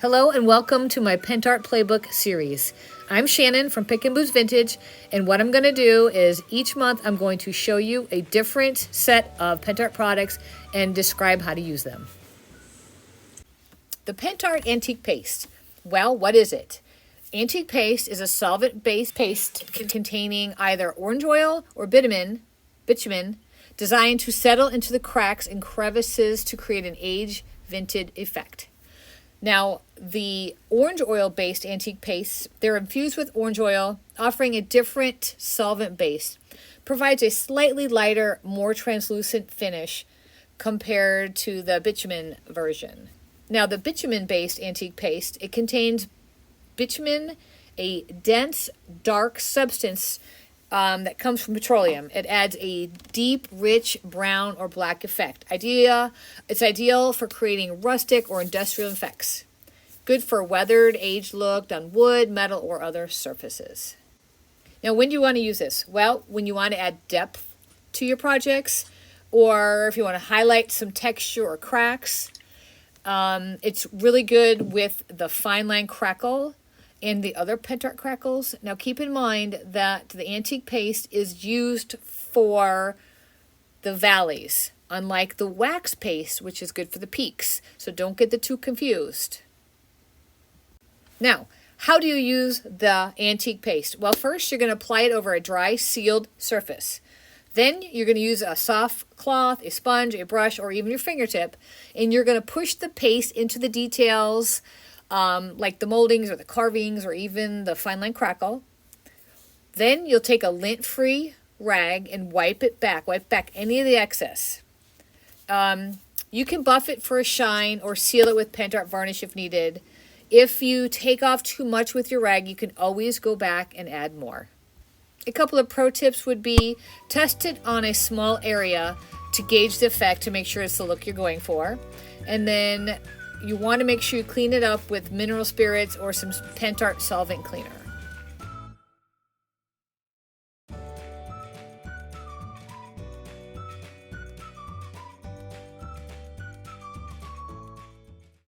Hello and welcome to my Pentart Playbook series. I'm Shannon from Pick and Booze Vintage, and what I'm going to do is each month I'm going to show you a different set of Pentart products and describe how to use them. The Pentart Antique Paste. Well, what is it? Antique paste is a solvent-based paste containing either orange oil or bitumen, designed to settle into the cracks and crevices to create an age-vintage effect. Now, the orange oil-based antique pastes, they're infused with orange oil, offering a different solvent base, provides a slightly lighter, more translucent finish compared to the bitumen version. Now, the bitumen-based antique paste, it contains bitumen, a dense, dark substance that comes from petroleum. It adds a deep, rich brown or black effect. It's ideal for creating rustic or industrial effects. Good for weathered, aged look on wood, metal, or other surfaces. Now, when do you want to use this? Well, when you want to add depth to your projects, or if you want to highlight some texture or cracks. It's really good with the fine line crackle and the other Pentart crackles. Now keep in mind that the antique paste is used for the valleys, unlike the wax paste, which is good for the peaks. So don't get the two confused. Now, how do you use the antique paste? Well, first you're going to apply it over a dry, sealed surface. Then you're going to use a soft cloth, a sponge, a brush, or even your fingertip, and you're going to push the paste into the details like the moldings or the carvings or even the fine line crackle. Then you'll take a lint-free rag and wipe back any of the excess. You can buff it for a shine or seal it with Pentart varnish if needed. If you take off too much with your rag, you can always go back and add more. A couple of pro tips would be test it on a small area to gauge the effect to make sure it's the look you're going for. And then you want to make sure you clean it up with mineral spirits or some Pentart solvent cleaner.